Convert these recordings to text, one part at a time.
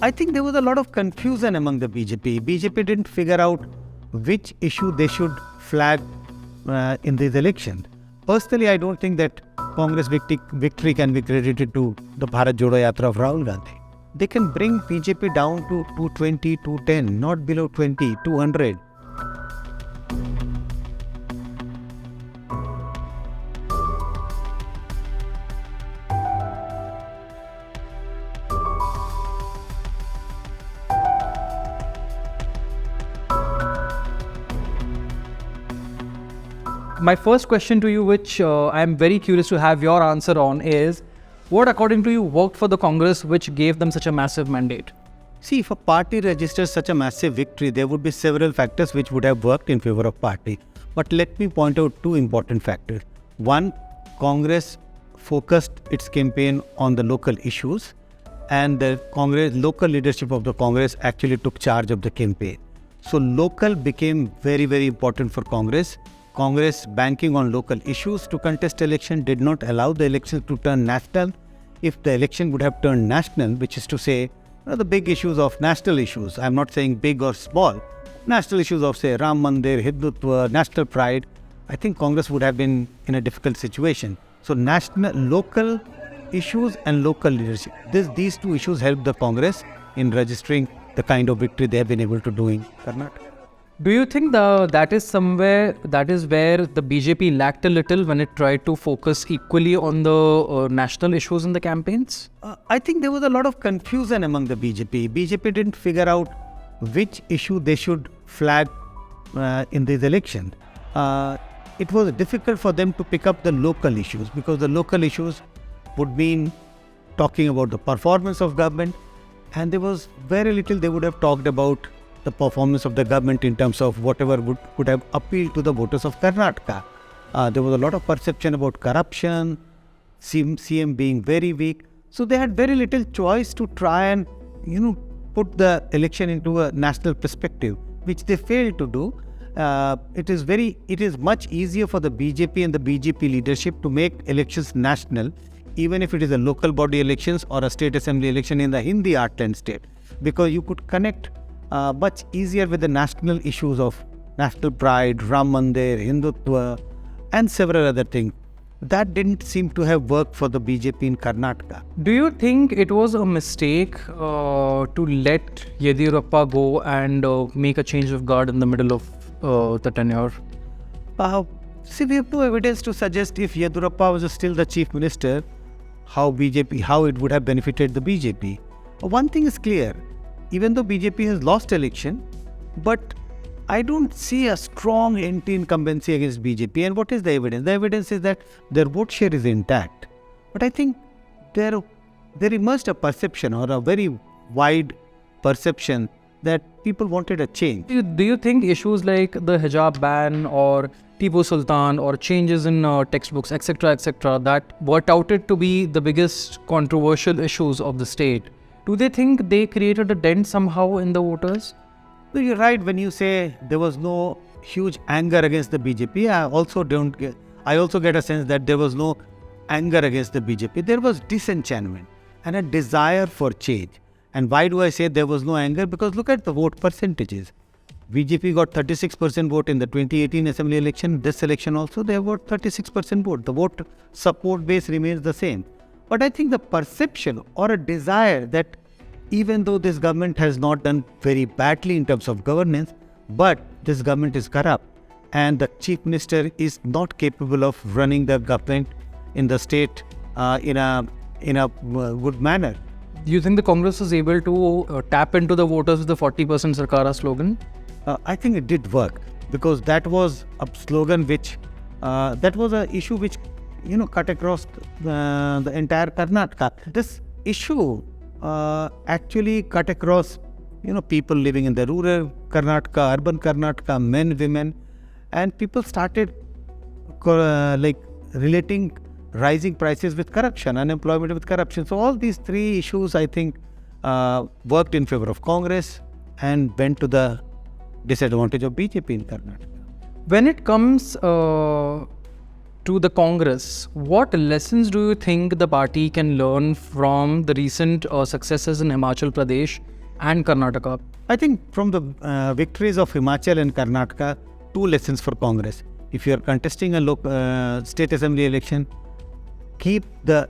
I think there was a lot of confusion among the BJP. BJP didn't figure out which issue they should flag in this election. Personally, I don't think that Congress victory can be credited to the Bharat Jodo Yatra of Rahul Gandhi. They can bring BJP down to 220, 210, not below 20, 200. My first question to you, which I'm very curious to have your answer on, is what according to you worked for the Congress which gave them such a massive mandate? See, if a party registers such a massive victory, there would be several factors which would have worked in favor of party. But let me point out two important factors. One, Congress focused its campaign on the local issues, and the local leadership of the Congress actually took charge of the campaign. So local became very, very important for Congress. Congress, banking on local issues to contest election, did not allow the election to turn national. If the election would have turned national, which is to say, the big issues of national issues, I'm not saying big or small, national issues of say Ram Mandir, Hindutva, national pride, I think Congress would have been in a difficult situation. So local issues and local leadership, these two issues helped the Congress in registering the kind of victory they have been able to do in Karnataka. Do you think that is where the BJP lacked a little when it tried to focus equally on the national issues in the campaigns? I think there was a lot of confusion among the BJP. BJP didn't figure out which issue they should flag in this election. It was difficult for them to pick up the local issues because the local issues would mean talking about the performance of government, and there was very little they would have talked about the performance of the government in terms of whatever would have appealed to the voters of Karnataka. There was a lot of perception about corruption, CM being very weak. So they had very little choice to try and, put the election into a national perspective, which they failed to do. It is much easier for the BJP and the BJP leadership to make elections national, even if it is a local body elections or a state assembly election in the Hindi heartland state, because you could connect much easier with the national issues of national pride, Ram Mandir, Hindutva, and several other things. That didn't seem to have worked for the BJP in Karnataka. Do you think it was a mistake to let Yediyurappa go and make a change of guard in the middle of the tenure? See, we have no evidence to suggest if Yediyurappa was still the chief minister, how it would have benefited the BJP. One thing is clear. Even though BJP has lost election, but I don't see a strong anti-incumbency against BJP. And what is the evidence? The evidence is that their vote share is intact. But I think there emerged a perception or a very wide perception that people wanted a change. Do you think issues like the hijab ban or TIPU Sultan or changes in textbooks, etc., that were touted to be the biggest controversial issues of the state, do they think they created a dent somehow in the voters? No, you're right when you say there was no huge anger against the BJP. I also get a sense that there was no anger against the BJP. There was disenchantment and a desire for change. And why do I say there was no anger? Because look at the vote percentages. BJP got 36% vote in the 2018 assembly election. This election also they have got 36% vote. The vote support base remains the same. But I think the perception or a desire that even though this government has not done very badly in terms of governance, but this government is corrupt and the chief minister is not capable of running the government in the state in a good manner. Do you think the Congress was able to tap into the voters with the 40% Sarkara slogan? I think it did work because that was a slogan which, that was an issue which cut across the entire Karnataka. This issue actually cut across, people living in the rural Karnataka, urban Karnataka, men, women, and people started relating rising prices with corruption, unemployment with corruption. So all these three issues, I think, worked in favor of Congress and went to the disadvantage of BJP in Karnataka. When it comes to the Congress, what lessons do you think the party can learn from the recent successes in Himachal Pradesh and Karnataka? I think from the victories of Himachal and Karnataka, two lessons for Congress. If you are contesting a state assembly election, keep the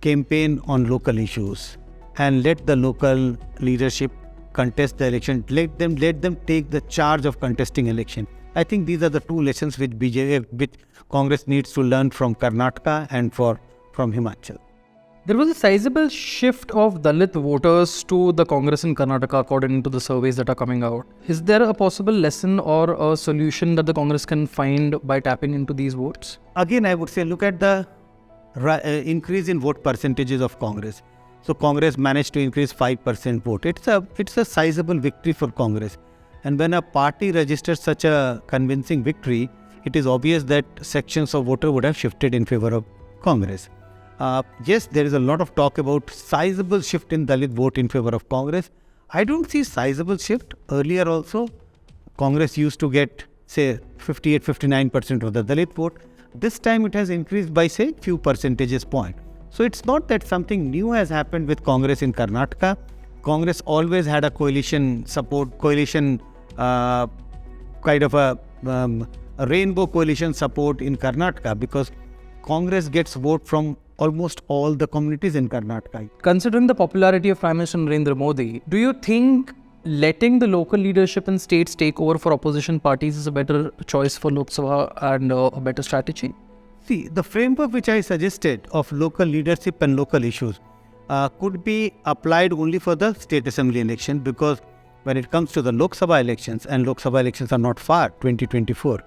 campaign on local issues and let the local leadership contest the election. Let them take the charge of contesting election. I think these are the two lessons which Congress needs to learn from Karnataka and from Himachal. There was a sizable shift of Dalit voters to the Congress in Karnataka according to the surveys that are coming out. Is there a possible lesson or a solution that the Congress can find by tapping into these votes? Again, I would say look at the increase in vote percentages of Congress. So Congress managed to increase 5% vote. It's a sizable victory for Congress. And when a party registers such a convincing victory, it is obvious that sections of voters would have shifted in favor of Congress. Yes, there is a lot of talk about sizable shift in Dalit vote in favor of Congress. I don't see sizable shift. Earlier also, Congress used to get, say, 58-59% of the Dalit vote. This time it has increased by, say, few percentages point. So it's not that something new has happened with Congress in Karnataka. Congress always had a coalition kind of a rainbow coalition support in Karnataka, because Congress gets vote from almost all the communities in Karnataka. Considering the popularity of Prime Minister Narendra Modi, do you think letting the local leadership in states take over for opposition parties is a better choice for Lok Sabha and a better strategy? See, the framework which I suggested of local leadership and local issues could be applied only for the state assembly election, because when it comes to the Lok Sabha elections, and Lok Sabha elections are not far, 2024,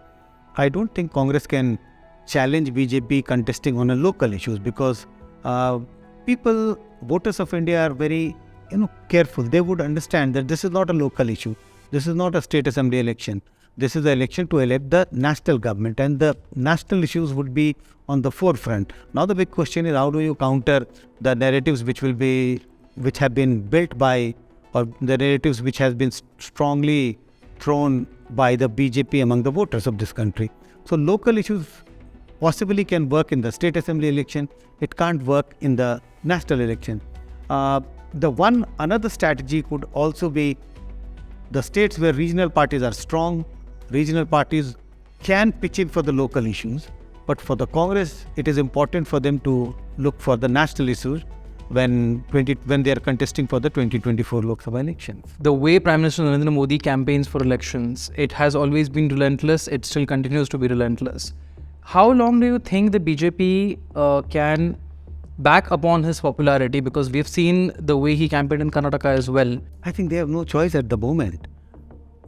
I don't think Congress can challenge BJP contesting on a local issues, because voters of India are very careful. They would understand that this is not a local issue. This is not a state assembly election. This is the election to elect the national government, and the national issues would be on the forefront. Now the big question is, how do you counter the narratives which have been built by, or the narratives which has been strongly thrown by the BJP among the voters of this country. So local issues possibly can work in the state assembly election. It can't work in the national election. Another strategy could also be the states where regional parties are strong. Regional parties can pitch in for the local issues, but for the Congress, it is important for them to look for the national issues when they are contesting for the 2024 Lok Sabha elections. The way Prime Minister Narendra Modi campaigns for elections, it has always been relentless. It still continues to be relentless. How long do you think the BJP can back upon his popularity? Because we've seen the way he campaigned in Karnataka as well. I think they have no choice at the moment.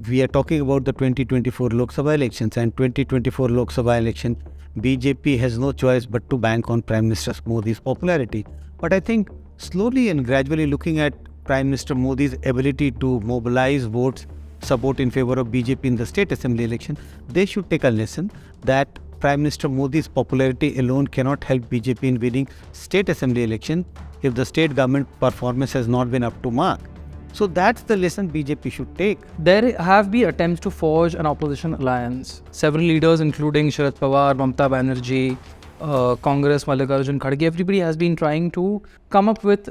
We are talking about the 2024 Lok Sabha elections, and 2024 Lok Sabha election, BJP has no choice but to bank on Prime Minister Modi's popularity. But I think slowly and gradually, looking at Prime Minister Modi's ability to mobilize votes, support in favor of BJP in the state assembly election, they should take a lesson that Prime Minister Modi's popularity alone cannot help BJP in winning state assembly election if the state government performance has not been up to mark. So that's the lesson BJP should take. There have been attempts to forge an opposition alliance. Several leaders, including Sharad Pawar, Mamata Banerjee, Congress, Mallikarjun Kharge, everybody has been trying to come up with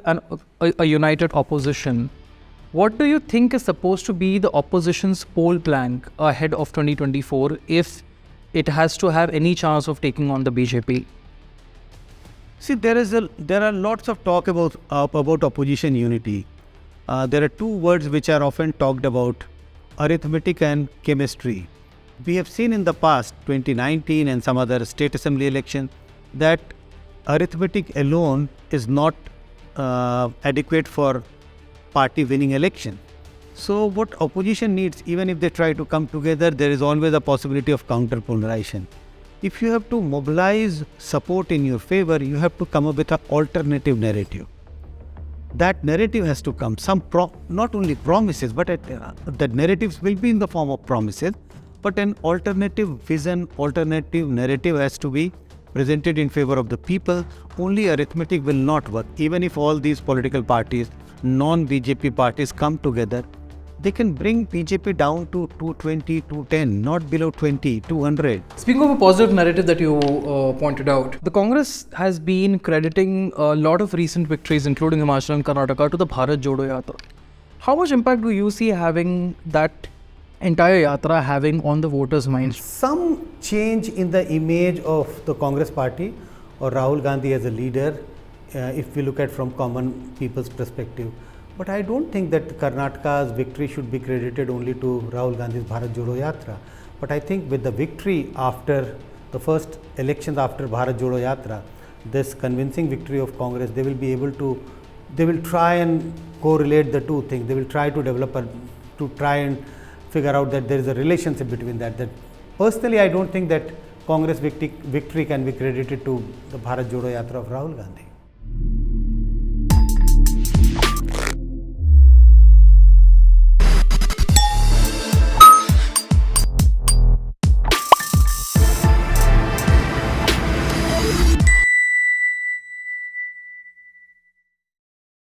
a united opposition. What do you think is supposed to be the opposition's poll plank ahead of 2024 if it has to have any chance of taking on the BJP? See, there are lots of talk about opposition unity. There are two words which are often talked about: arithmetic and chemistry. We have seen in the past, 2019 and some other state assembly election, that arithmetic alone is not adequate for party winning election. So what opposition needs, even if they try to come together, there is always a possibility of counter polarization. If you have to mobilize support in your favor, you have to come up with an alternative narrative. That narrative has to come, not only promises, but the narratives will be in the form of promises, but an alternative vision, alternative narrative has to be presented in favor of the people. Only arithmetic will not work. Even if all these political parties, non-BJP parties come together, they can bring BJP down to 220, 210, not below 20, 200. Speaking of a positive narrative that you pointed out, the Congress has been crediting a lot of recent victories, including Himachal and Karnataka, to the Bharat Jodo Yatra. How much impact do you see having that entire yatra having on the voters' minds? Some change in the image of the Congress party or Rahul Gandhi as a leader, if we look at from common people's perspective. But I don't think that Karnataka's victory should be credited only to Rahul Gandhi's Bharat Jodo Yatra. But I think with the victory after the first elections after Bharat Jodo Yatra, this convincing victory of Congress, they will try and correlate the two things. They will try to try and figure out that there is a relationship between that. Personally, I don't think that Congress victory can be credited to the Bharat Jodo Yatra of Rahul Gandhi.